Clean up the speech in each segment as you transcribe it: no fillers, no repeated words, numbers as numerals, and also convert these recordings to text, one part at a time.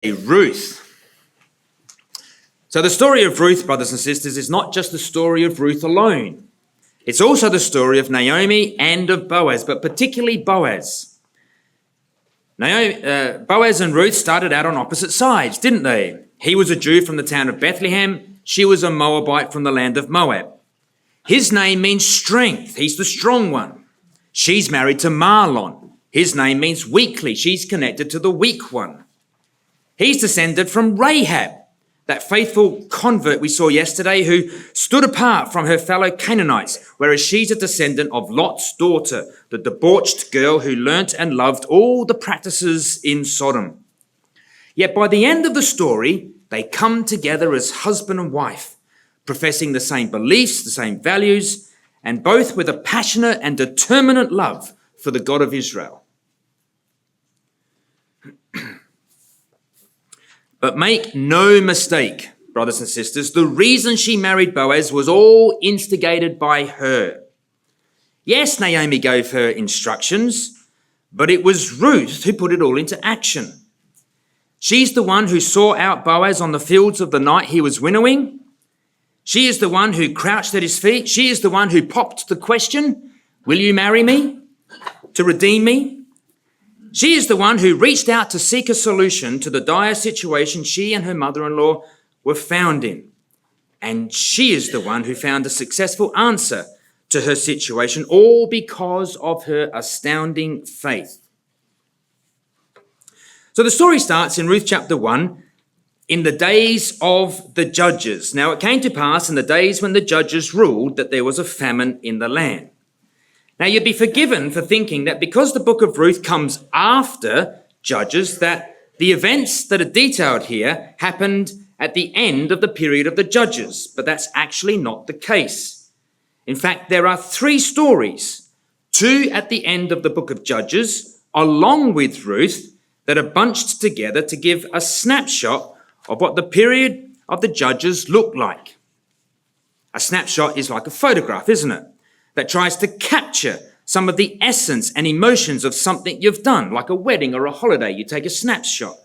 Ruth. So the story of Ruth, brothers and sisters, is not just the story of Ruth alone. It's also the story of Naomi and of Boaz, but particularly Boaz. Boaz and Ruth started out on opposite sides, didn't they? He was a Jew from the town of Bethlehem. She was a Moabite from the land of Moab. His name means strength. He's the strong one. She's married to Mahlon. His name means weakly. She's connected to the weak one. He's descended from Rahab, that faithful convert we saw yesterday who stood apart from her fellow Canaanites, whereas she's a descendant of Lot's daughter, the debauched girl who learnt and loved all the practices in Sodom. Yet by the end of the story, they come together as husband and wife, professing the same beliefs, the same values, and both with a passionate and determinate love for the God of Israel. But make no mistake, brothers and sisters, the reason she married Boaz was all instigated by her. Yes, Naomi gave her instructions, but it was Ruth who put it all into action. She's the one who saw out Boaz on the fields of the night he was winnowing. She is the one who crouched at his feet. She is the one who popped the question, "Will you marry me to redeem me?" She is the one who reached out to seek a solution to the dire situation she and her mother-in-law were found in. And she is the one who found a successful answer to her situation, all because of her astounding faith. So the story starts in Ruth chapter 1, in the days of the judges. Now it came to pass in the days when the judges ruled that there was a famine in the land. Now, you'd be forgiven for thinking that because the book of Ruth comes after Judges, that the events that are detailed here happened at the end of the period of the Judges, but that's actually not the case. In fact, there are 3 stories, 2 at the end of the book of Judges, along with Ruth, that are bunched together to give a snapshot of what the period of the Judges looked like. A snapshot is like a photograph, isn't it? That tries to capture some of the essence and emotions of something you've done, like a wedding or a holiday. You take a snapshot.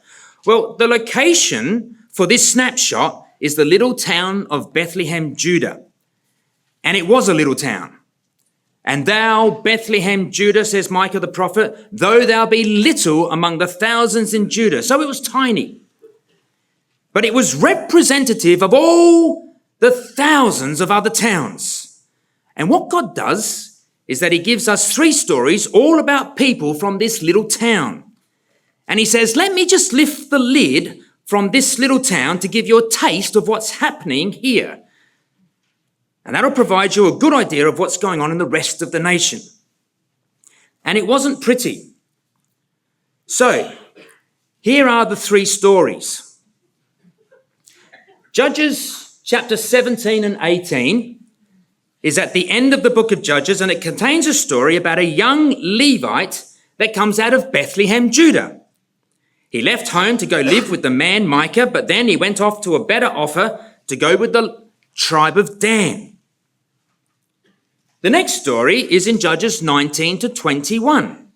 Well, the location for this snapshot is the little town of Bethlehem, Judah. And it was a little town. And thou, Bethlehem, Judah, says Micah the prophet, though thou be little among the thousands in Judah. So it was tiny. But it was representative of all the thousands of other towns. And what God does is that he gives us 3 stories all about people from this little town. And he says, let me just lift the lid from this little town to give you a taste of what's happening here. And that'll provide you a good idea of what's going on in the rest of the nation. And it wasn't pretty. So, here are the 3 stories. Judges chapter 17 and 18 is at the end of the book of Judges, and it contains a story about a young Levite that comes out of Bethlehem, Judah. He left home to go live with the man Micah, but then he went off to a better offer to go with the tribe of Dan. The next story is in Judges 19 to 21.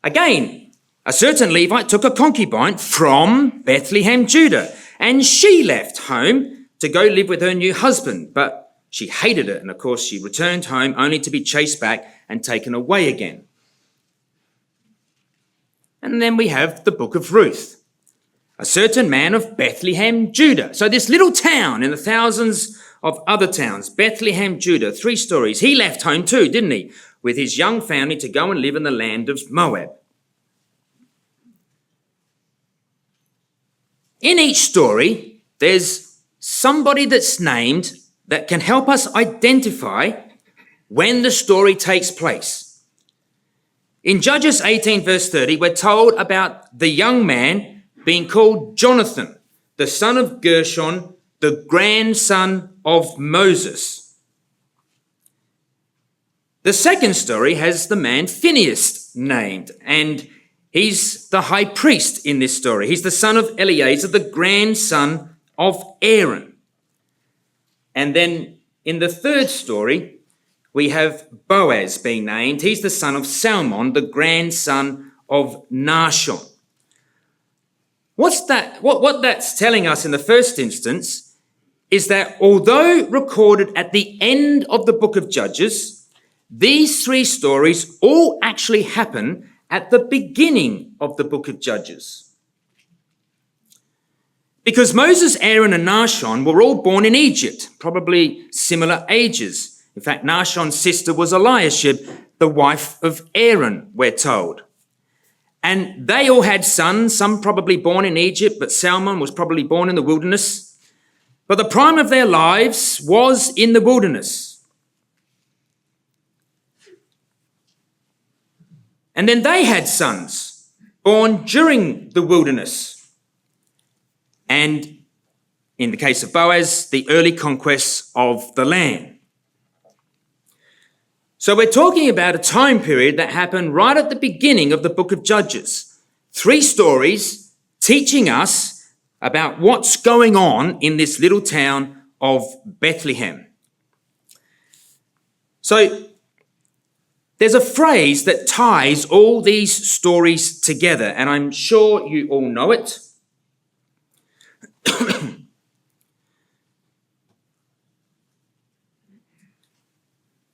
Again, a certain Levite took a concubine from Bethlehem, Judah, and she left home to go live with her new husband, but she hated it, and of course she returned home only to be chased back and taken away again. And then we have the book of Ruth, a certain man of Bethlehem, Judah. So this little town in the thousands of other towns, Bethlehem, Judah, 3 stories. He left home too, didn't he, with his young family to go and live in the land of Moab. In each story, there's somebody that's named that can help us identify when the story takes place. In Judges 18 verse 30, we're told about the young man being called Jonathan, the son of Gershon, the grandson of Moses. The second story has the man Phinehas named, and he's the high priest in this story. He's the son of Eleazar, the grandson of Aaron. And then in the third story, we have Boaz being named. He's the son of Salmon, the grandson of Nahshon. What that's telling us in the first instance is that although recorded at the end of the book of Judges, these three stories all actually happen at the beginning of the book of Judges. Because Moses, Aaron, and Nahshon were all born in Egypt, probably similar ages. In fact, Nahshon's sister was Eliashib, the wife of Aaron, we're told. And they all had sons, some probably born in Egypt, but Salmon was probably born in the wilderness. But the prime of their lives was in the wilderness. And then they had sons born during the wilderness. And in the case of Boaz, the early conquests of the land. So we're talking about a time period that happened right at the beginning of the book of Judges. Three stories teaching us about what's going on in this little town of Bethlehem. So there's a phrase that ties all these stories together, and I'm sure you all know it.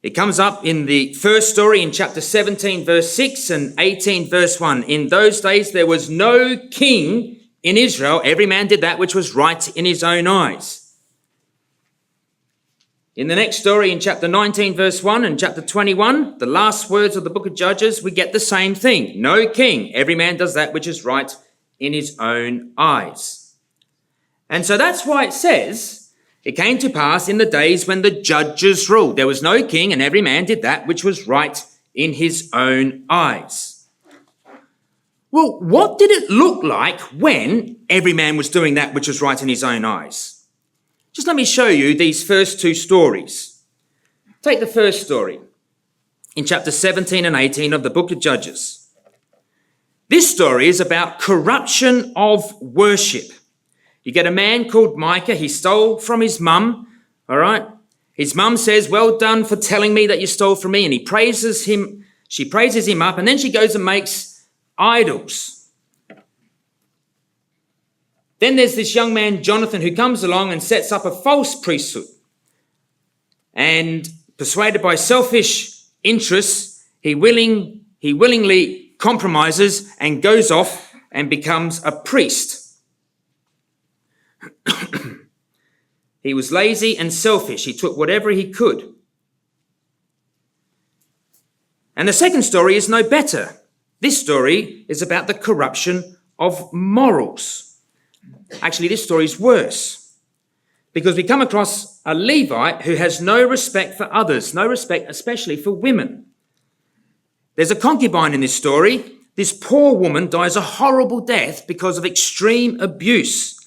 It comes up in the first story in chapter 17, verse 6 and 18, verse 1. In those days there was no king in Israel. Every man did that which was right in his own eyes. In the next story in chapter 19, verse 1 and chapter 21, the last words of the book of Judges, we get the same thing. No king. Every man does that which is right in his own eyes. And so that's why it says, it came to pass in the days when the judges ruled. There was no king, and every man did that which was right in his own eyes. Well, what did it look like when every man was doing that which was right in his own eyes? Just let me show you these first two stories. Take the first story in chapter 17 and 18 of the book of Judges. This story is about corruption of worship. You get a man called Micah. He stole from his mum, all right? His mum says, well done for telling me that you stole from me. And he praises him. She praises him up, and then she goes and makes idols. Then there's this young man, Jonathan, who comes along and sets up a false priesthood. And persuaded by selfish interests, he willingly compromises and goes off and becomes a priest. He was lazy and selfish. He took whatever he could. And the second story is no better. This story is about the corruption of morals. Actually, this story is worse, because we come across a Levite who has no respect for others, no respect especially for women. There's a concubine in this story. This poor woman dies a horrible death because of extreme abuse.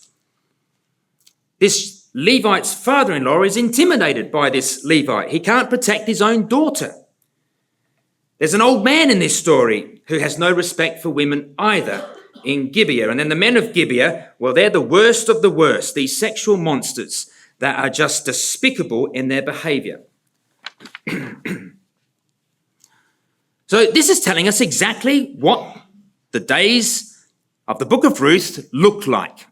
This Levite's father-in-law is intimidated by this Levite. He can't protect his own daughter. There's an old man in this story who has no respect for women either in Gibeah. And then the men of Gibeah, well, they're the worst of the worst, these sexual monsters that are just despicable in their behavior. So this is telling us exactly what the days of the book of Ruth looked like.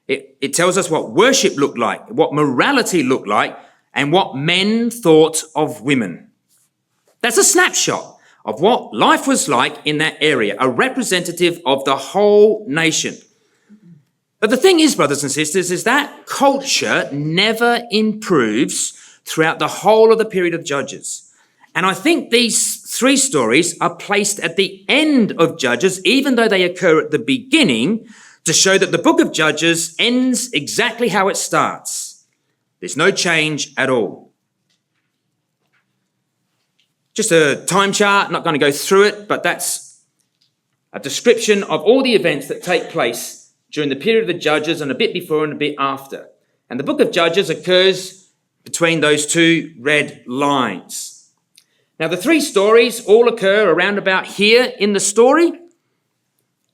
It tells us what worship looked like, what morality looked like, and what men thought of women. That's a snapshot of what life was like in that area, a representative of the whole nation. But the thing is, brothers and sisters, is that culture never improves throughout the whole of the period of Judges. And I think these three stories are placed at the end of Judges, even though they occur at the beginning, to show that the book of Judges ends exactly how it starts. There's no change at all. Just a time chart, not going to go through it, but that's a description of all the events that take place during the period of the Judges and a bit before and a bit after. And the book of Judges occurs between those two red lines. Now, the three stories all occur around about here in the story.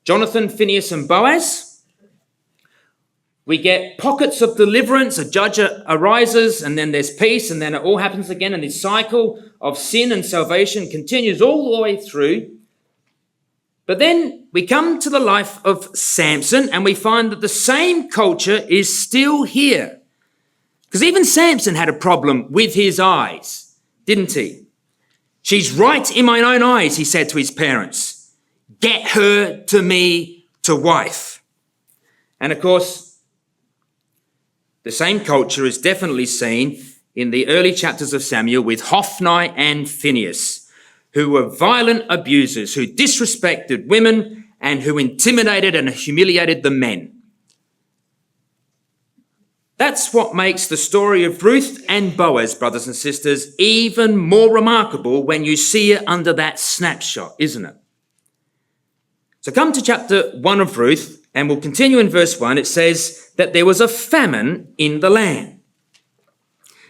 Jonathan, Phinehas, and Boaz. We get pockets of deliverance. A judge arises, and then there's peace, and then it all happens again. And this cycle of sin and salvation continues all the way through But then we come to the life of Samson and we find that the same culture is still here. Because even Samson had a problem with his eyes, didn't he? She's right in my own eyes, he said to his parents. Get her to me to wife. And of course, the same culture is definitely seen in the early chapters of Samuel with Hophni and Phinehas, who were violent abusers, who disrespected women and who intimidated and humiliated the men. That's what makes the story of Ruth and Boaz, brothers and sisters, even more remarkable when you see it under that snapshot, isn't it? So come to chapter 1 of Ruth, and we'll continue in verse 1. It says that there was a famine in the land.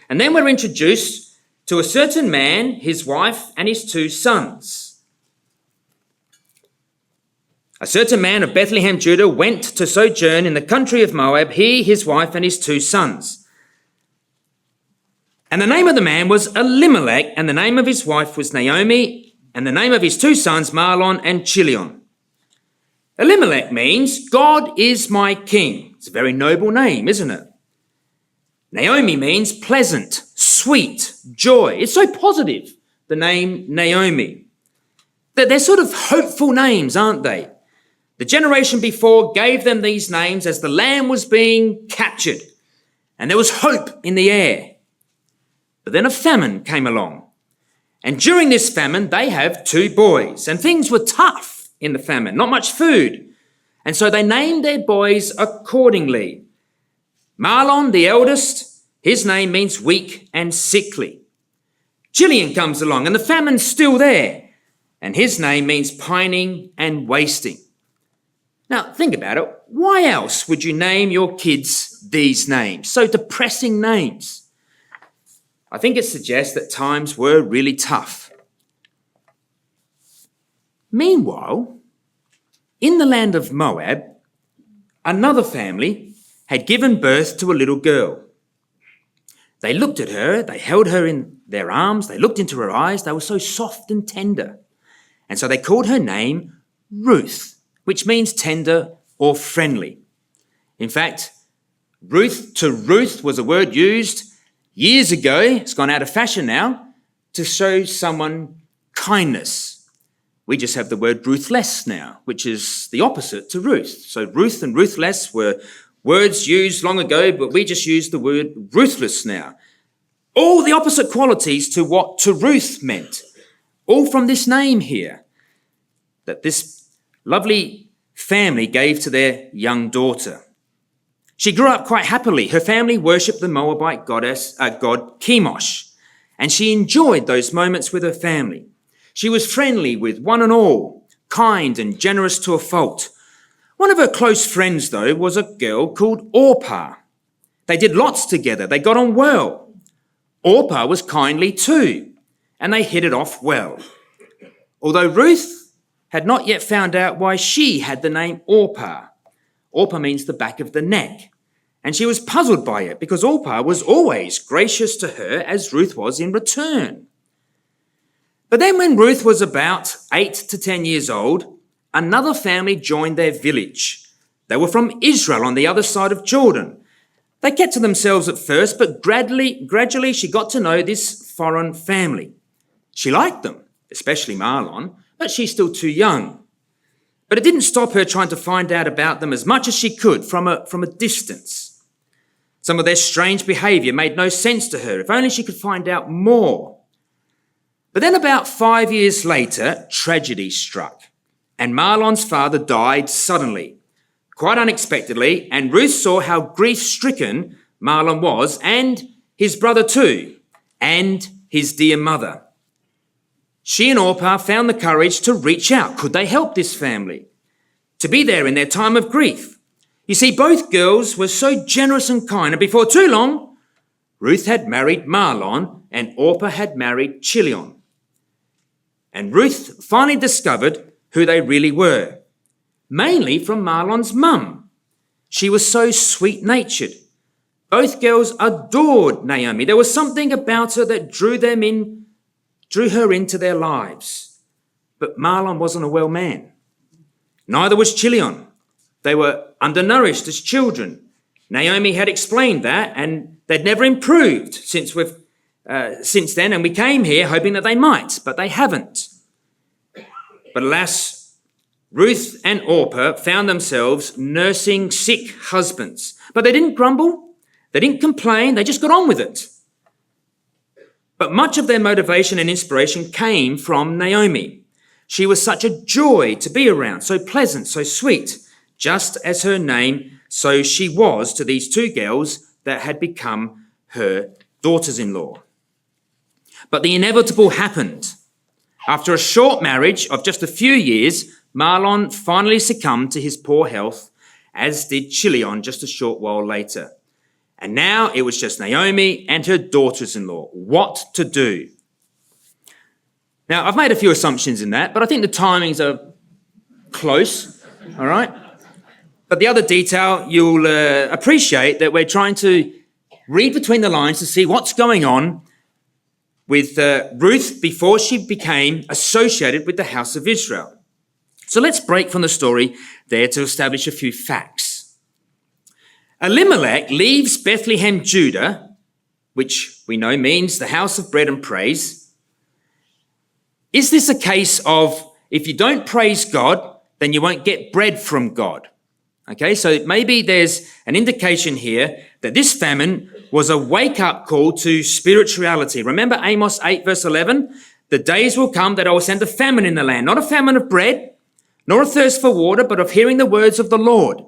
And then we're introduced to a certain man, his wife, and his 2 sons. A certain man of Bethlehem, Judah, went to sojourn in the country of Moab, he, his wife, and his 2 sons. And the name of the man was Elimelech, and the name of his wife was Naomi, and the name of his 2 sons, Mahlon and Chilion. Elimelech means, God is my king. It's a very noble name, isn't it? Naomi means pleasant, sweet, joy. It's so positive, the name Naomi. They're sort of hopeful names, aren't they? The generation before gave them these names as the land was being captured, and there was hope in the air. But then a famine came along, and during this famine, they have 2 boys, and things were tough in the famine, not much food, and so they named their boys accordingly. Mahlon, the eldest, his name means weak and sickly. Chilion comes along, and the famine's still there, and his name means pining and wasting. Now, think about it. Why else would you name your kids these names? So depressing names. I think it suggests that times were really tough. Meanwhile, in the land of Moab, another family had given birth to a little girl. They looked at her, they held her in their arms, they looked into her eyes, they were so soft and tender. And so they called her name Ruth, which means tender or friendly. In fact, Ruth was a word used years ago, it's gone out of fashion now, to show someone kindness. We just have the word ruthless now, which is the opposite to Ruth. So Ruth and ruthless were words used long ago, but we just use the word ruthless now. All the opposite qualities to what to Ruth meant. All from this name here, that this lovely family gave to their young daughter. She grew up quite happily. Her family worshipped the Moabite god Chemosh, and she enjoyed those moments with her family. She was friendly with one and all, kind and generous to a fault. One of her close friends, though, was a girl called Orpah. They did lots together. They got on well. Orpah was kindly too, and they hit it off well. Although Ruth had not yet found out why she had the name Orpah. Orpah means the back of the neck. And she was puzzled by it because Orpah was always gracious to her as Ruth was in return. But then when Ruth was about 8 to 10 years old, another family joined their village. They were from Israel on the other side of Jordan. They kept to themselves at first, but gradually she got to know this foreign family. She liked them, especially Mahlon, but she's still too young. But it didn't stop her trying to find out about them as much as she could from a distance. Some of their strange behaviour made no sense to her. If only she could find out more. But then about 5 years later, tragedy struck, and Mahlon's father died suddenly, quite unexpectedly, and Ruth saw how grief-stricken Mahlon was, and his brother too, and his dear mother. She and Orpah found the courage to reach out. Could they help this family? To be there in their time of grief. You see, both girls were so generous and kind, and before too long, Ruth had married Mahlon and Orpah had married Chilion. And Ruth finally discovered who they really were, mainly from Mahlon's mum. She was so sweet-natured. Both girls adored Naomi. There was something about her that drew her into their lives. But Mahlon wasn't a well man. Neither was Chilion. They were undernourished as children. Naomi had explained that, and they'd never improved since then, and we came here hoping that they might, but they haven't. But alas, Ruth and Orpah found themselves nursing sick husbands. But they didn't grumble, they didn't complain, they just got on with it. But much of their motivation and inspiration came from Naomi. She was such a joy to be around, so pleasant, so sweet. Just as her name, so she was to these two girls that had become her daughters-in-law. But the inevitable happened. After a short marriage of just a few years, Mahlon finally succumbed to his poor health, as did Chilion just a short while later. And now it was just Naomi and her daughters-in-law. What to do? Now, I've made a few assumptions in that, but I think the timings are close, all right? But the other detail, you'll appreciate that we're trying to read between the lines to see what's going on with Ruth before she became associated with the house of Israel. So let's break from the story there to establish a few facts. Elimelech leaves Bethlehem, Judah, which we know means the house of bread and praise. Is this a case of if you don't praise God, then you won't get bread from God? Okay, so maybe there's an indication here that this famine was a wake-up call to spirituality. Remember Amos 8 verse 11? The days will come that I will send a famine in the land, not a famine of bread, nor a thirst for water, but of hearing the words of the Lord.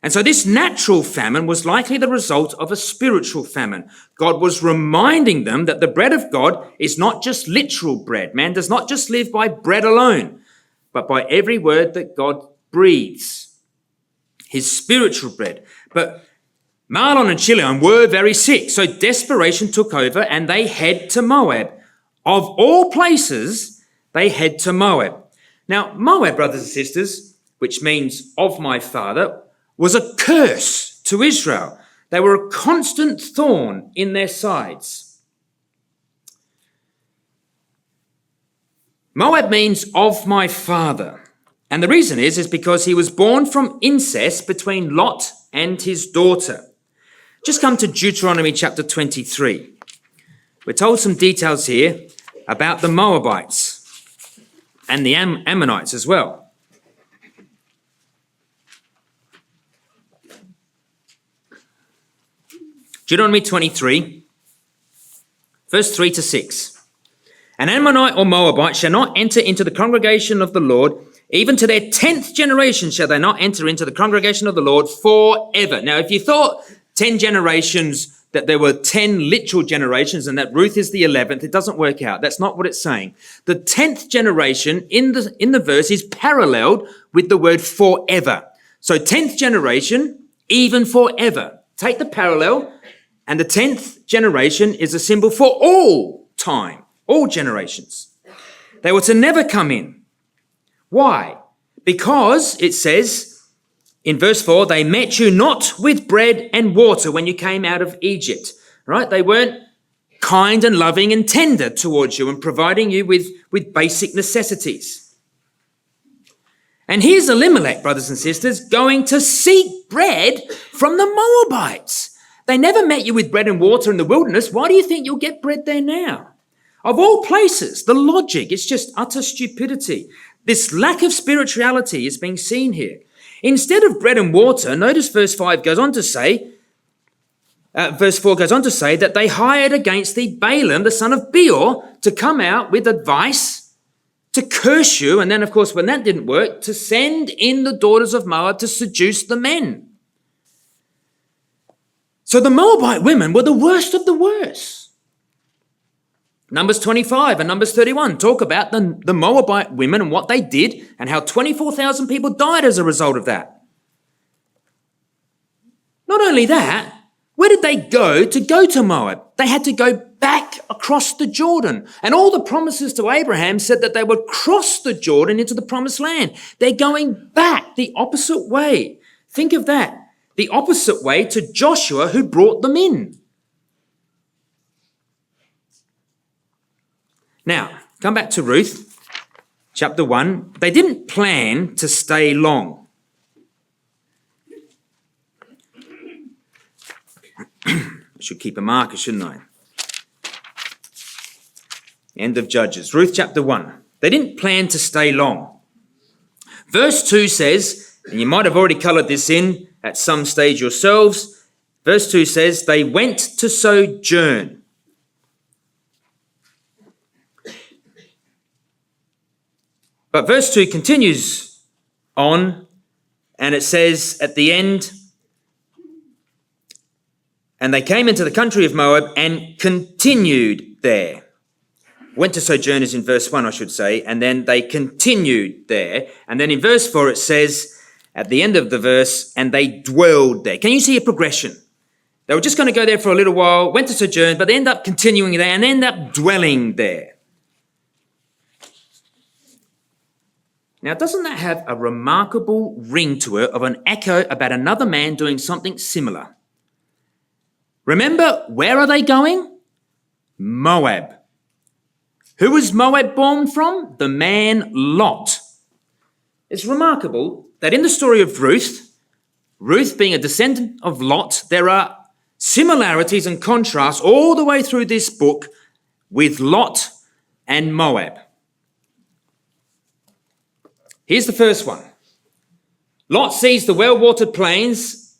And so this natural famine was likely the result of a spiritual famine. God was reminding them that the bread of God is not just literal bread. Man does not just live by bread alone, but by every word that God breathes. His spiritual bread. But Mahlon and Chilion were very sick, so desperation took over and they head to Moab. Of all places, they head to Moab. Now, Moab, brothers and sisters, which means of my father, was a curse to Israel. They were a constant thorn in their sides. Moab means of my father. And the reason is because he was born from incest between Lot and his daughter. Just come to Deuteronomy chapter 23. We're told some details here about the Moabites and the Ammonites as well. Deuteronomy 23, verse 3 to 6. An Ammonite or Moabite shall not enter into the congregation of the Lord, even to their 10th generation shall they not enter into the congregation of the Lord forever. Now, if you thought 10 generations, that there were 10 literal generations and that Ruth is the 11th, it doesn't work out. That's not what it's saying. The 10th generation in the verse is paralleled with the word forever. So 10th generation, even forever. Take the parallel, and the 10th generation is a symbol for all time, all generations. They were to never come in. Why? Because it says in verse 4, they met you not with bread and water when you came out of Egypt, right? They weren't kind and loving and tender towards you and providing you with basic necessities. And here's Elimelech, brothers and sisters, going to seek bread from the Moabites. They never met you with bread and water in the wilderness. Why do you think you'll get bread there now? Of all places, the logic, it's just utter stupidity. This lack of spirituality is being seen here. Instead of bread and water, notice verse 5 goes on to say, verse 4 goes on to say that they hired against thee Balaam, the son of Beor, to come out with advice, to curse you. And then, of course, when that didn't work, to send in the daughters of Moab to seduce the men. So the Moabite women were the worst of the worst. Numbers 25 and Numbers 31 talk about the Moabite women and what they did and how 24,000 people died as a result of that. Not only that, where did they go to Moab? They had to go back across the Jordan. And all the promises to Abraham said that they would cross the Jordan into the promised land. They're going back the opposite way. Think of that. The opposite way to Joshua who brought them in. Now, come back to Ruth. chapter 1, they didn't plan to stay long. I should keep a marker, shouldn't I? End of Judges. Ruth chapter 1. They didn't plan to stay long. Verse 2 says, and you might have already coloured this in at some stage yourselves, verse 2 says, they went to sojourn. But verse 2 continues on, and it says at the end, and they came into the country of Moab and continued there. Went to sojourn is in verse 1, I should say, and then they continued there. And then in verse 4 it says, at the end of the verse, and they dwelled there. Can you see a progression? They were just going to go there for a little while, went to sojourn, but they end up continuing there and end up dwelling there. Now, doesn't that have a remarkable ring to it of an echo about another man doing something similar? Remember, where are they going? Moab. Who was Moab born from? The man Lot. It's remarkable that in the story of Ruth, Ruth being a descendant of Lot, there are similarities and contrasts all the way through this book with Lot and Moab. Here's the first one. Lot sees the well-watered plains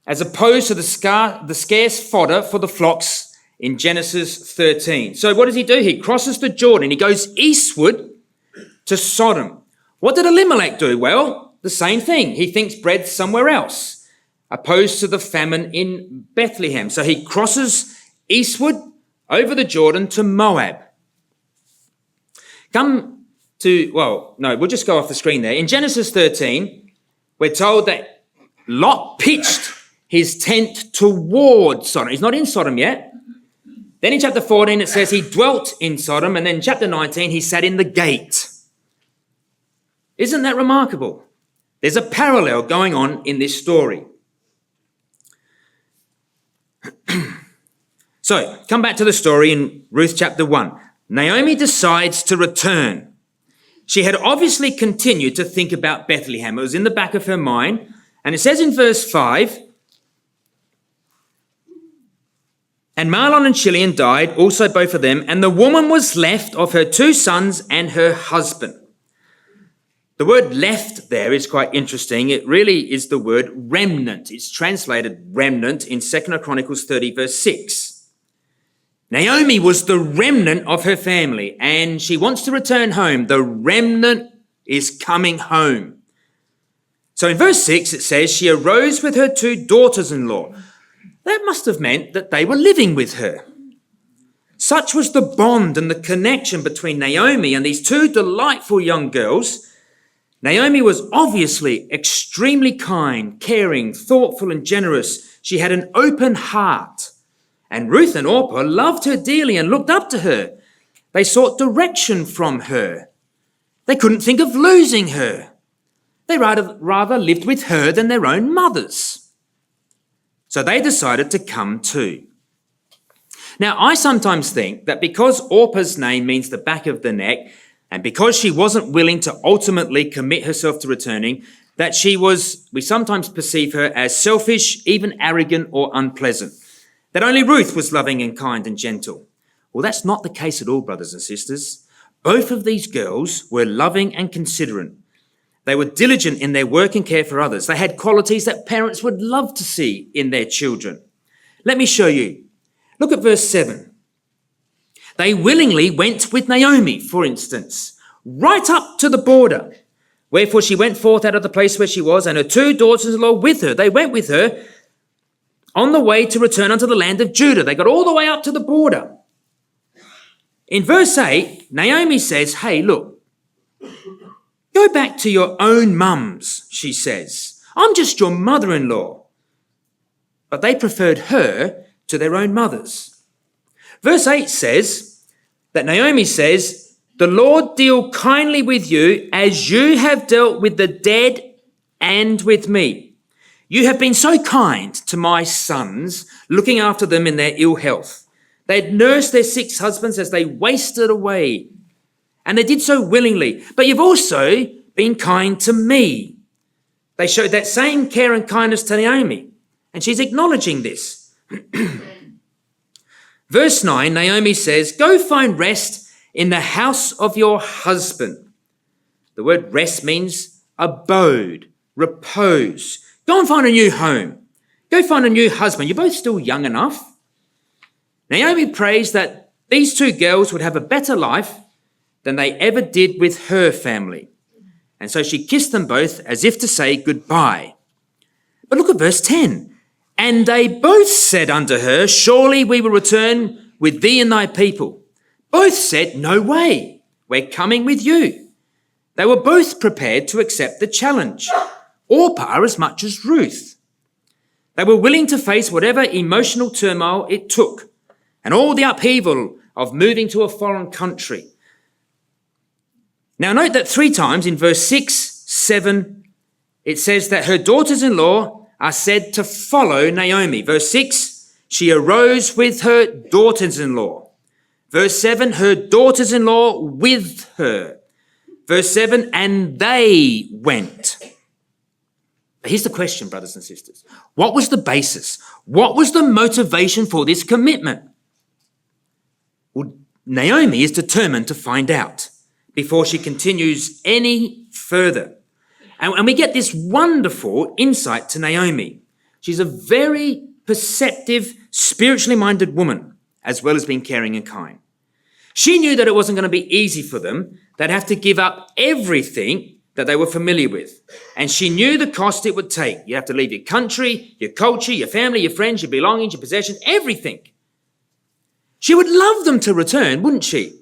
as opposed to the scarce fodder for the flocks in Genesis 13. So what does he do? He crosses the Jordan. He goes eastward to Sodom. What did Elimelech do? Well, the same thing. He thinks bread's somewhere else, opposed to the famine in Bethlehem. So he crosses eastward over the Jordan to Moab. We'll just go off the screen there. In Genesis 13, we're told that Lot pitched his tent towards Sodom. He's not in Sodom yet. Then in chapter 14, it says he dwelt in Sodom. And then in chapter 19, he sat in the gate. Isn't that remarkable? There's a parallel going on in this story. So, come back to the story in Ruth chapter 1. Naomi decides to return. She had obviously continued to think about Bethlehem. It was in the back of her mind. And it says in verse 5, and Mahlon and Chilion died, also both of them, and the woman was left of her 2 sons and her husband. The word left there is quite interesting. It really is the word remnant. It's translated remnant in 2 Chronicles 30 verse 6. Naomi was the remnant of her family and she wants to return home. The remnant is coming home. So in verse 6 it says, she arose with her 2 daughters-in-law. That must have meant that they were living with her. Such was the bond and the connection between Naomi and these 2 delightful young girls. Naomi was obviously extremely kind, caring, thoughtful and generous. She had an open heart. And Ruth and Orpah loved her dearly and looked up to her. They sought direction from her. They couldn't think of losing her. They rather lived with her than their own mothers. So they decided to come too. Now, I sometimes think that because Orpah's name means the back of the neck, and because she wasn't willing to ultimately commit herself to returning, that we sometimes perceive her as selfish, even arrogant or unpleasant. That only Ruth was loving and kind and gentle. Well, that's not the case at all, brothers and sisters. Both of these girls were loving and considerate. They were diligent in their work and care for others. They had qualities that parents would love to see in their children. Let me show you. Look at verse 7. They willingly went with Naomi, for instance, right up to the border. Wherefore she went forth out of the place where she was, and her 2 daughters-in-law with her. They went with her on the way to return unto the land of Judah. They got all the way up to the border. In verse 8, Naomi says, hey, look, go back to your own mums, she says. I'm just your mother-in-law. But they preferred her to their own mothers. Verse 8 says that Naomi says, the Lord deal kindly with you as you have dealt with the dead and with me. You have been so kind to my sons, looking after them in their ill health. They had nursed their 6 husbands as they wasted away. And they did so willingly. But you've also been kind to me. They showed that same care and kindness to Naomi. And she's acknowledging this. Verse 9, Naomi says, go find rest in the house of your husband. The word rest means abode, repose. Go and find a new home. Go find a new husband. You're both still young enough. Naomi prays that these two girls would have a better life than they ever did with her family. And so she kissed them both as if to say goodbye. But look at verse 10. And they both said unto her, surely we will return with thee and thy people. Both said, no way, we're coming with you. They were both prepared to accept the challenge, Orpah as much as Ruth. They were willing to face whatever emotional turmoil it took and all the upheaval of moving to a foreign country. Now note that 3 times in verse 6, 7, it says that her daughters-in-law are said to follow Naomi. Verse 6, she arose with her daughters-in-law. Verse 7, her daughters-in-law with her. Verse 7, and they went. But here's the question, brothers and sisters. What was the basis? What was the motivation for this commitment? Well, Naomi is determined to find out before she continues any further. And we get this wonderful insight to Naomi. She's a very perceptive, spiritually minded woman, as well as being caring and kind. She knew that it wasn't going to be easy for them. They'd have to give up everything that they were familiar with. And she knew the cost it would take. You have to leave your country, your culture, your family, your friends, your belongings, your possessions, everything. She would love them to return, wouldn't she?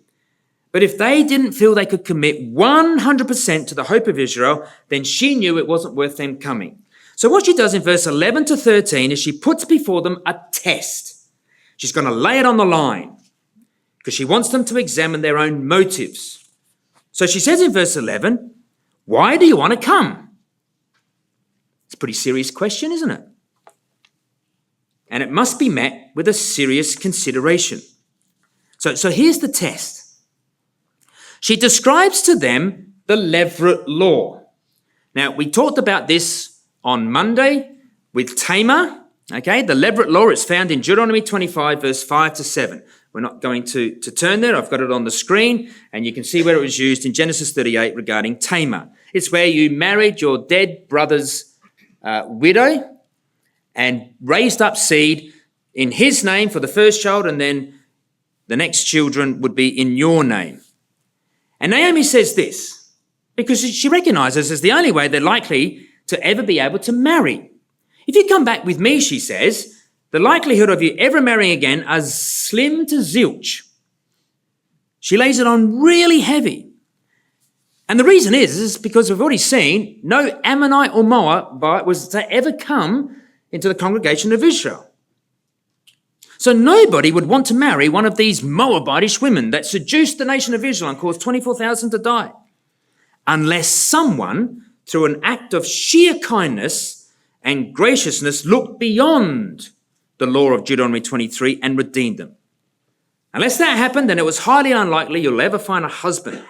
But if they didn't feel they could commit 100% to the hope of Israel, then she knew it wasn't worth them coming. So what she does in verse 11 to 13 is she puts before them a test. She's going to lay it on the line because she wants them to examine their own motives. So she says in verse 11, why do you want to come? It's a pretty serious question, isn't it? And it must be met with a serious consideration. So here's the test. She describes to them the Levirate law. Now, we talked about this on Monday with Tamar. Okay, the Levirate law is found in Deuteronomy 25, verse 5 to 7. We're not going to turn there. I've got it on the screen, and you can see where it was used in Genesis 38 regarding Tamar. It's where you married your dead brother's widow and raised up seed in his name for the first child, and then the next children would be in your name. And Naomi says this because she recognizes as the only way they're likely to ever be able to marry. If you come back with me, she says, the likelihood of you ever marrying again are slim to zilch. She lays it on really heavy. And the reason is because we've already seen no Ammonite or Moabite was to ever come into the congregation of Israel. So nobody would want to marry one of these Moabitish women that seduced the nation of Israel and caused 24,000 to die, unless someone, through an act of sheer kindness and graciousness, looked beyond the law of Deuteronomy 23 and redeemed them. Unless that happened, then it was highly unlikely you'll ever find a husband.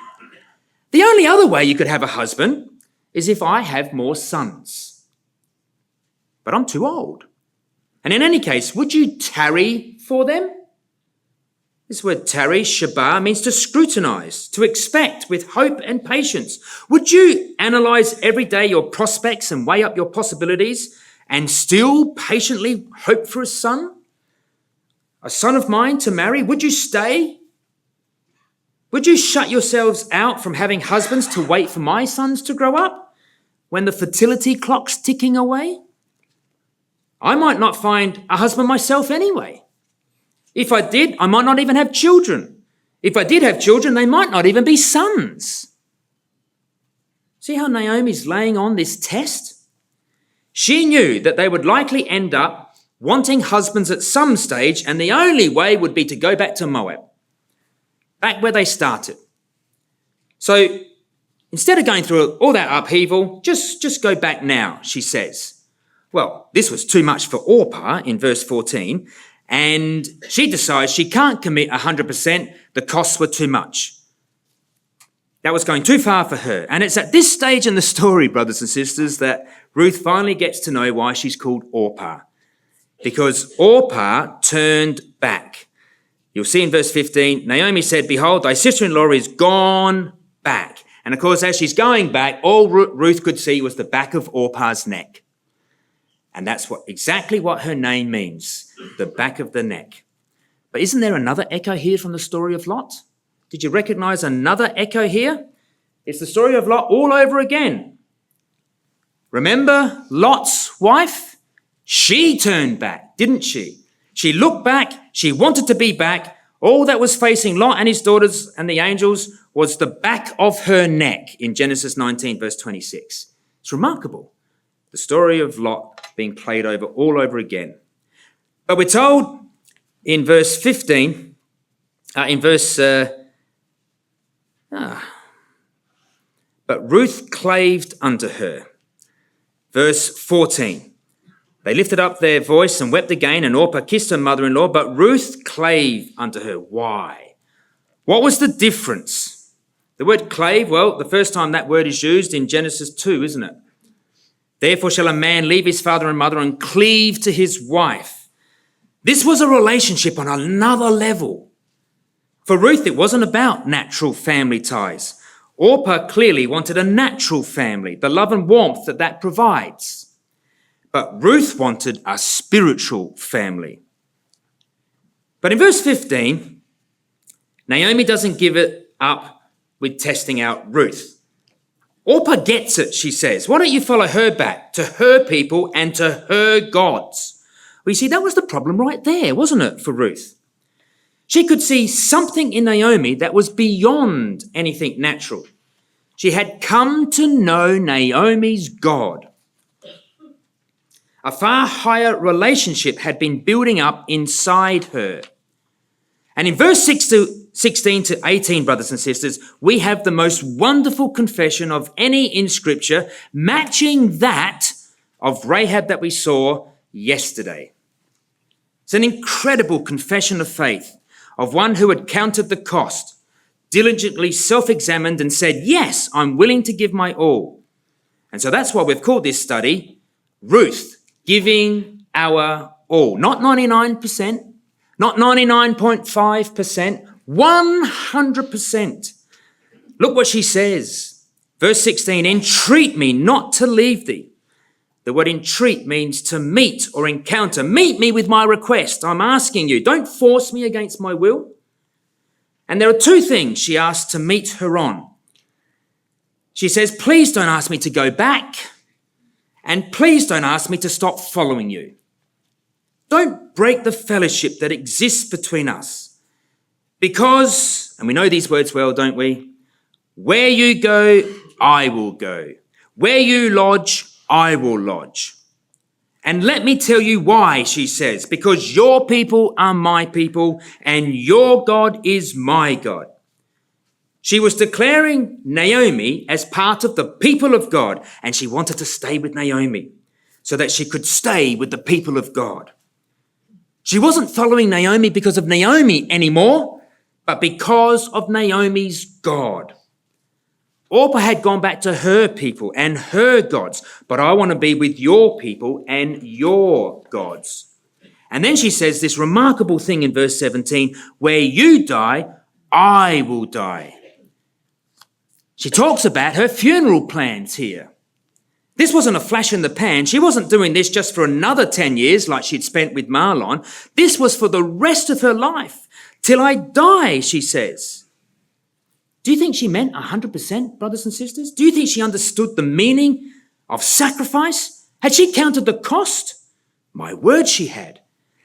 The only other way you could have a husband is if I have more sons. But I'm too old. And in any case, would you tarry for them? This word tarry, shabah, means to scrutinize, to expect with hope and patience. Would you analyze every day your prospects and weigh up your possibilities and still patiently hope for a son of mine to marry? Would you stay? Would you shut yourselves out from having husbands to wait for my sons to grow up when the fertility clock's ticking away? I might not find a husband myself anyway. If I did, I might not even have children. If I did have children, they might not even be sons. See how Naomi's laying on this test? She knew that they would likely end up wanting husbands at some stage, and the only way would be to go back to Moab, back where they started. So instead of going through all that upheaval, just go back now, she says. Well, this was too much for Orpah in verse 14, and she decides she can't commit 100%. The costs were too much. That was going too far for her. And it's at this stage in the story, brothers and sisters, that Ruth finally gets to know why she's called Orpah. Because Orpah turned back. You'll see in verse 15, Naomi said, "Behold, thy sister-in-law is gone back." And of course, as she's going back, all Ruth could see was the back of Orpah's neck. And that's exactly what her name means, the back of the neck. But isn't there another echo here from the story of Lot? Did you recognize another echo here? It's the story of Lot all over again. Remember Lot's wife? She turned back, didn't she? She looked back. She wanted to be back. All that was facing Lot and his daughters and the angels was the back of her neck in Genesis 19, verse 26. It's remarkable. The story of Lot being played over all over again. But we're told in verse 15, but Ruth claved unto her. Verse 14, they lifted up their voice and wept again, and Orpah kissed her mother-in-law, but Ruth clave unto her. Why? What was the difference? The word clave, well, the first time that word is used in Genesis 2, isn't it? Therefore shall a man leave his father and mother and cleave to his wife. This was a relationship on another level. For Ruth, it wasn't about natural family ties. Orpah clearly wanted a natural family, the love and warmth that provides. But Ruth wanted a spiritual family. But in verse 15, Naomi doesn't give it up with testing out Ruth. Orpah gets it, she says. Why don't you follow her back to her people and to her gods? Well, you see, that was the problem right there, wasn't it, for Ruth? She could see something in Naomi that was beyond anything natural. She had come to know Naomi's God. A far higher relationship had been building up inside her. And in verse 16 to 18, brothers and sisters, we have the most wonderful confession of any in Scripture, matching that of Rahab that we saw yesterday. It's an incredible confession of faith of one who had counted the cost, diligently self-examined and said, yes, I'm willing to give my all. And so that's why we've called this study Ruth, giving our all. Not 99%, not 99.5%, 100%. Look what she says. Verse 16, entreat me not to leave thee. The word entreat means to meet or encounter. Meet me with my request. I'm asking you. Don't force me against my will. And there are two things she asks to meet her on. She says, please don't ask me to go back. And please don't ask me to stop following you. Don't break the fellowship that exists between us. Because, and we know these words well, don't we? Where you go, I will go. Where you lodge, I will lodge. And let me tell you why, she says, because your people are my people and your God is my God. She was declaring Naomi as part of the people of God, and she wanted to stay with Naomi so that she could stay with the people of God. She wasn't following Naomi because of Naomi anymore, but because of Naomi's God. Orpah had gone back to her people and her gods, but I want to be with your people and your gods. And then she says this remarkable thing in verse 17, where you die, I will die. She talks about her funeral plans here. This wasn't a flash in the pan. She wasn't doing this just for another 10 years like she'd spent with Mahlon. This was for the rest of her life, till I die, she says. Do you think she meant 100%, brothers and sisters? Do you think she understood the meaning of sacrifice? Had she counted the cost? My word, she had.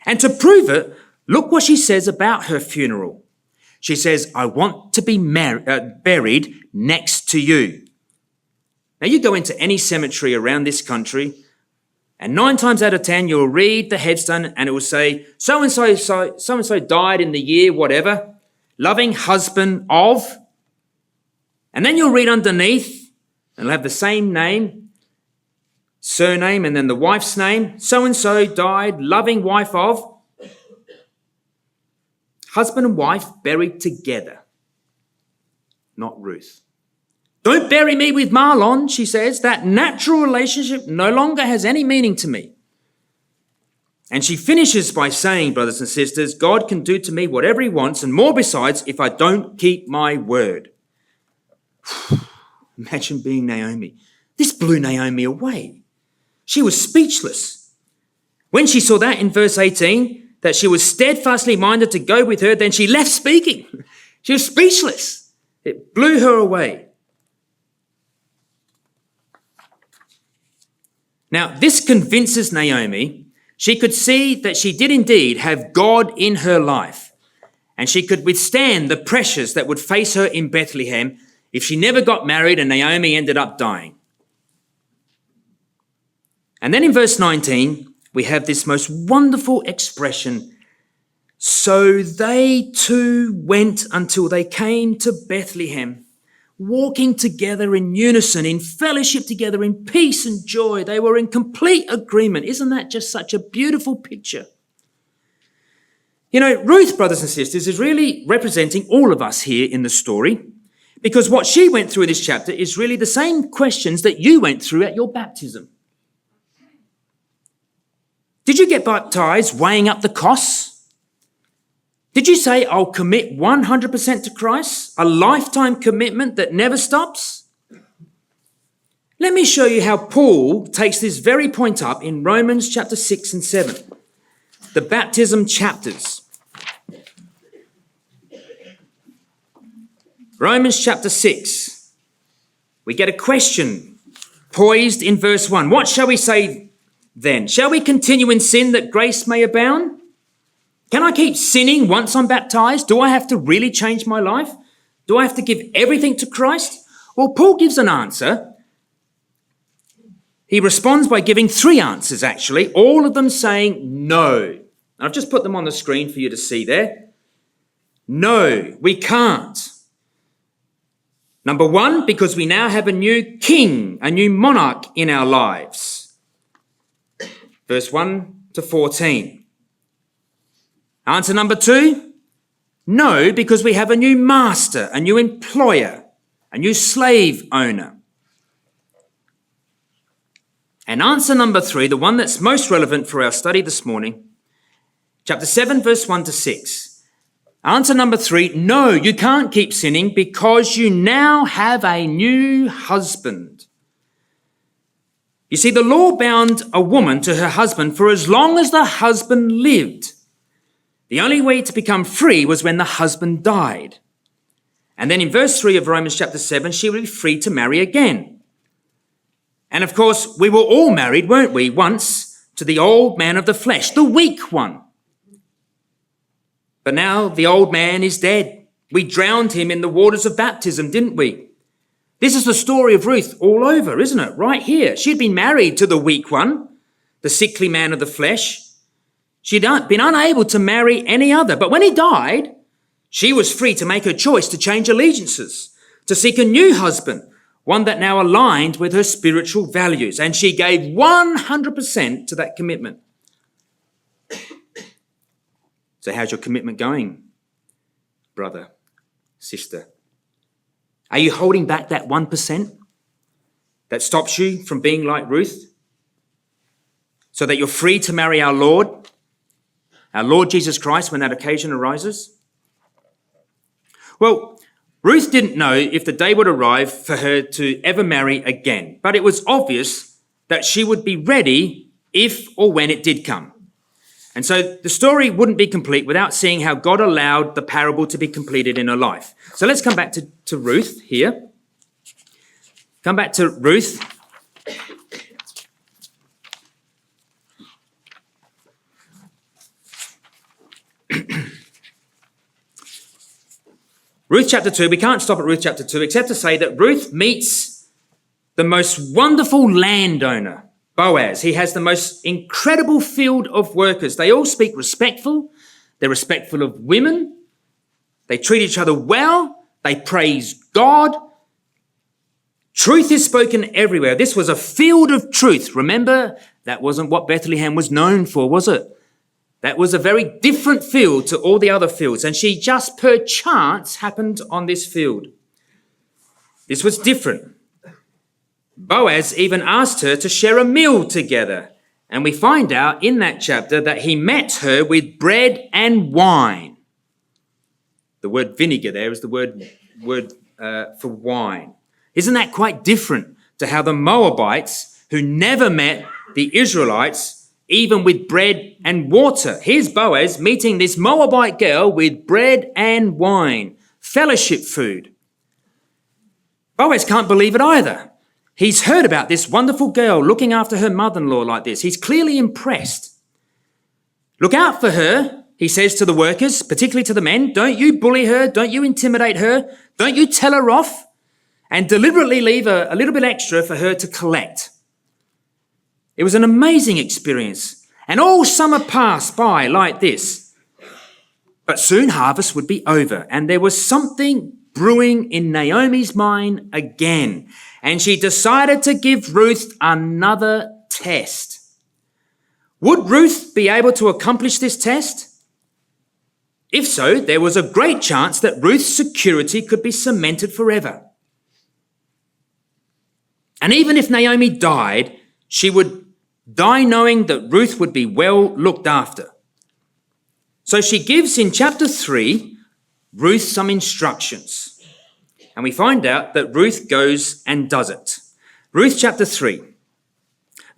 And to prove it, look what she says about her funeral. She says, I want to be buried next to you. Now, you go into any cemetery around this country, and 9 times out of 10, you'll read the headstone, and it will say, so-and-so died in the year whatever, loving husband of. And then you'll read underneath, and it'll have the same name, surname, and then the wife's name. So-and-so died, loving wife of. Husband and wife buried together. Not Ruth. Don't bury me with Mahlon, she says. That natural relationship no longer has any meaning to me. And she finishes by saying, brothers and sisters, God can do to me whatever he wants and more besides if I don't keep my word. Imagine being Naomi. This blew Naomi away. She was speechless. When she saw that in verse 18, that she was steadfastly minded to go with her, then she left speaking. She was speechless. It blew her away. Now, this convinces Naomi. She could see that she did indeed have God in her life, and she could withstand the pressures that would face her in Bethlehem if she never got married and Naomi ended up dying. And then in verse 19, we have this most wonderful expression. So they too went until they came to Bethlehem, walking together in unison, in fellowship together, in peace and joy. They were in complete agreement. Isn't that just such a beautiful picture? You know, Ruth, brothers and sisters, is really representing all of us here in the story, because what she went through in this chapter is really the same questions that you went through at your baptism. Did you get baptized weighing up the costs? Did you say, I'll commit 100% to Christ, a lifetime commitment that never stops? Let me show you how Paul takes this very point up in Romans chapter 6 and 7, the baptism chapters. Romans chapter 6, we get a question poised in verse 1. What shall we say then? Shall we continue in sin that grace may abound? Can I keep sinning once I'm baptized? Do I have to really change my life? Do I have to give everything to Christ? Well, Paul gives an answer. He responds by giving three answers, actually, all of them saying no. And I've just put them on the screen for you to see there. No, we can't. Number one, because we now have a new king, a new monarch in our lives. Verse 1 to 14. Answer number two, no, because we have a new master, a new employer, a new slave owner. And answer number three, the one that's most relevant for our study this morning, chapter 7, verse 1 to 6. Answer number three, no, you can't keep sinning because you now have a new husband. You see, the law bound a woman to her husband for as long as the husband lived. The only way to become free was when the husband died. And then in verse 3 of Romans chapter 7, she would be free to marry again. And of course, we were all married, weren't we, once to the old man of the flesh, the weak one. But now the old man is dead. We drowned him in the waters of baptism, didn't we? This is the story of Ruth all over, isn't it? Right here. She'd been married to the weak one, the sickly man of the flesh. She'd been unable to marry any other. But when he died, she was free to make her choice to change allegiances, to seek a new husband, one that now aligned with her spiritual values. And she gave 100% to that commitment. So how's your commitment going, brother, sister? Are you holding back that 1% that stops you from being like Ruth so that you're free to marry our Lord Jesus Christ, when that occasion arises? Well, Ruth didn't know if the day would arrive for her to ever marry again, but it was obvious that she would be ready if or when it did come. And so the story wouldn't be complete without seeing how God allowed the parable to be completed in her life. So let's come back to Ruth here. Come back to Ruth. Ruth chapter 2, we can't stop at Ruth chapter 2 except to say that Ruth meets the most wonderful landowner, Boaz. He has the most incredible field of workers. They all speak respectful. They're respectful of women. They treat each other well. They praise God. Truth is spoken everywhere. This was a field of truth. Remember, that wasn't what Bethlehem was known for, was it? That was a very different field to all the other fields. And she just per chance happened on this field. This was different. Boaz even asked her to share a meal together. And we find out in that chapter that he met her with bread and wine. The word vinegar there is the word for wine. Isn't that quite different to how the Moabites, who never met the Israelites, even with bread and water? Here's Boaz meeting this Moabite girl with bread and wine, fellowship food. Boaz can't believe it either. He's heard about this wonderful girl looking after her mother-in-law like this. He's clearly impressed. Look out for her, he says to the workers, particularly to the men. Don't you bully her. Don't you intimidate her. Don't you tell her off. And deliberately leave a little bit extra for her to collect. It was an amazing experience. And all summer passed by like this. But soon harvest would be over. And there was something brewing in Naomi's mind again. And she decided to give Ruth another test. Would Ruth be able to accomplish this test? If so, there was a great chance that Ruth's security could be cemented forever. And even if Naomi died, she would die knowing that Ruth would be well looked after. So she gives in chapter 3, Ruth some instructions. And we find out that Ruth goes and does it. Ruth chapter 3,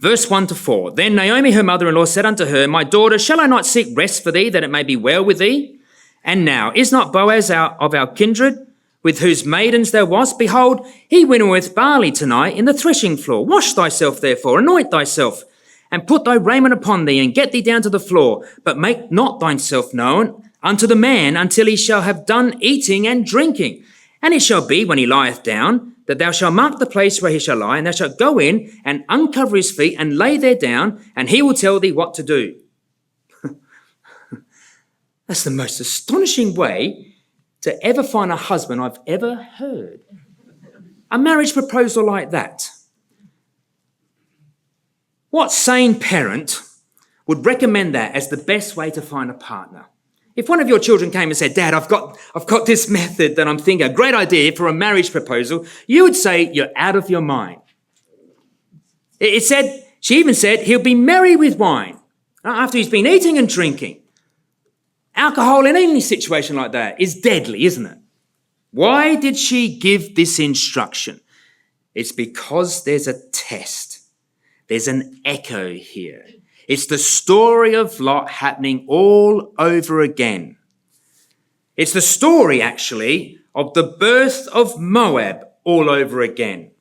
verse 1 to 4. Then Naomi, her mother-in-law, said unto her, My daughter, shall I not seek rest for thee, that it may be well with thee? And now, is not Boaz of our kindred, with whose maidens thou wast? Behold, he winnoweth barley tonight in the threshing floor. Wash thyself therefore, anoint thyself, and put thy raiment upon thee, and get thee down to the floor. But make not thyself known unto the man until he shall have done eating and drinking. And it shall be, when he lieth down, that thou shalt mark the place where he shall lie, and thou shalt go in and uncover his feet and lay there down, and he will tell thee what to do. That's the most astonishing way to ever find a husband I've ever heard. A marriage proposal like that. What sane parent would recommend that as the best way to find a partner? If one of your children came and said, Dad, I've got this method that I'm thinking, a great idea for a marriage proposal, you would say, you're out of your mind. She even said, he'll be merry with wine after he's been eating and drinking. Alcohol in any situation like that is deadly, isn't it? Why did she give this instruction? It's because there's a test. There's an echo here. It's the story of Lot happening all over again. It's the story, actually, of the birth of Moab all over again.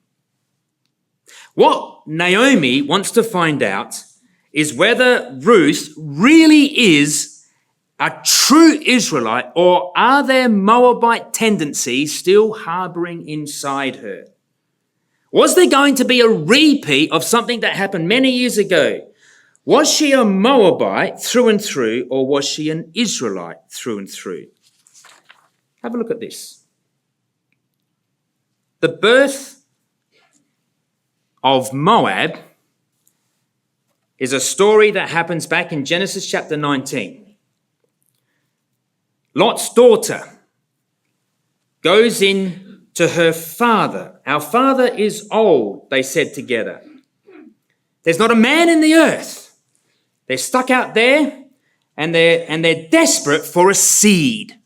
What Naomi wants to find out is whether Ruth really is a true Israelite, or are there Moabite tendencies still harboring inside her? Was there going to be a repeat of something that happened many years ago? Was she a Moabite through and through, or was she an Israelite through and through? Have a look at this. The birth of Moab is a story that happens back in Genesis chapter 19. Lot's daughter goes in to her father. Our father is old, they said together. There's not a man in the earth. They're stuck out there, and they're desperate for a seed.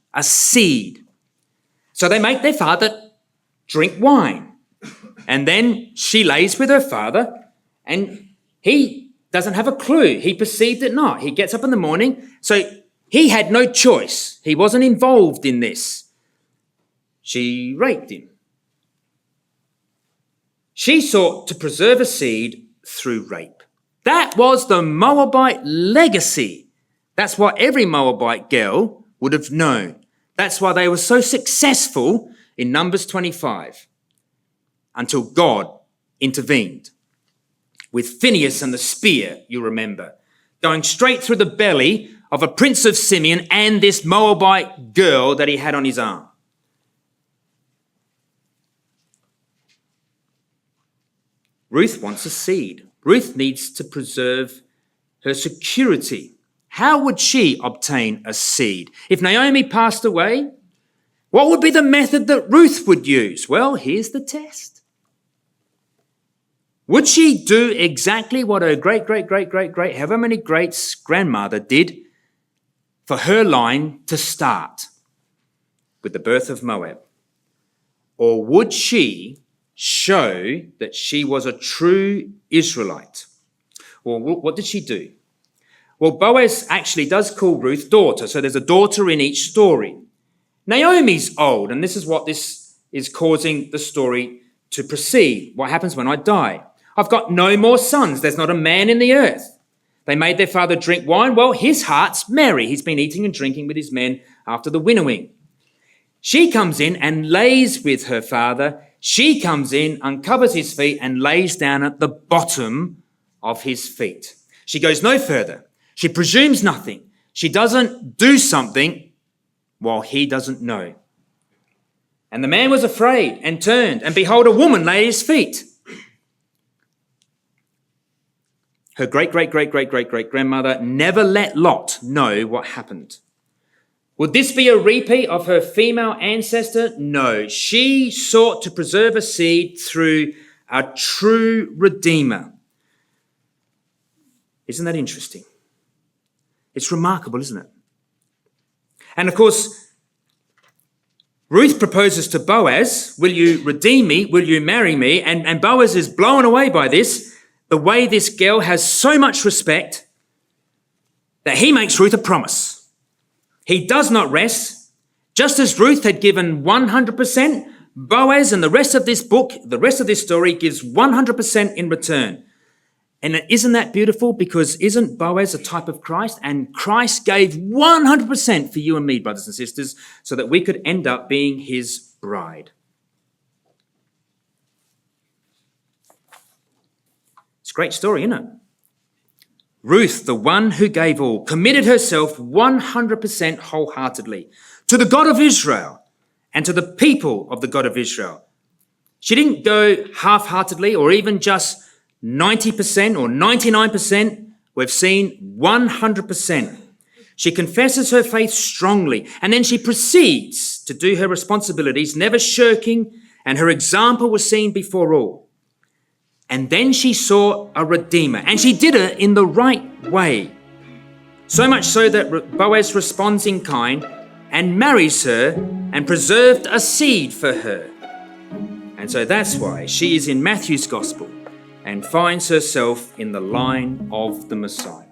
So they make their father drink wine. And then she lays with her father, and he doesn't have a clue. He perceived it not. He gets up in the morning. So he had no choice. He wasn't involved in this. She raped him. She sought to preserve a seed through rape. That was the Moabite legacy. That's what every Moabite girl would have known. That's why they were so successful in Numbers 25, until God intervened with Phinehas and the spear, you remember, going straight through the belly of a prince of Simeon and this Moabite girl that he had on his arm. Ruth wants a seed. Ruth needs to preserve her security. How would she obtain a seed? If Naomi passed away, What would be the method that Ruth would use? Well, here's the test. Would she do exactly what her great, however many greats grandmother did for her line to start with the birth of Moab? Or would she show that she was a true Israelite? Well, what did she do? Well, Boaz actually does call Ruth daughter, so there's a daughter in each story. Naomi's old, and this is what this is causing the story to proceed. What happens when I die? I've got no more sons. There's not a man in the earth. They made their father drink wine. Well, his heart's merry. He's been eating and drinking with his men after the winnowing. She comes in and lays with her father. She comes in, uncovers his feet, and lays down at the bottom of his feet. She goes no further. She presumes nothing. She doesn't do something while he doesn't know. And the man was afraid and turned, and behold, a woman lay at his feet. Her great-grandmother never let Lot know what happened. Would this be a repeat of her female ancestor? No. She sought to preserve a seed through a true redeemer. Isn't that interesting? It's remarkable, isn't it? And of course, Ruth proposes to Boaz, will you redeem me? Will you marry me? And Boaz is blown away by this, the way this girl has so much respect that he makes Ruth a promise. He does not rest. Just as Ruth had given 100%, Boaz and the rest of this book, the rest of this story gives 100% in return. And isn't that beautiful? Because isn't Boaz a type of Christ? And Christ gave 100% for you and me, brothers and sisters, so that we could end up being his bride. It's a great story, isn't it? Ruth, the one who gave all, committed herself 100% wholeheartedly to the God of Israel and to the people of the God of Israel. She didn't go half-heartedly or even just 90% or 99%. We've seen 100%. She confesses her faith strongly, and then she proceeds to do her responsibilities, never shirking, and her example was seen before all. And then she saw a redeemer, and she did it in the right way. So much so that Boaz responds in kind and marries her and preserved a seed for her. And so that's why she is in Matthew's gospel and finds herself in the line of the Messiah.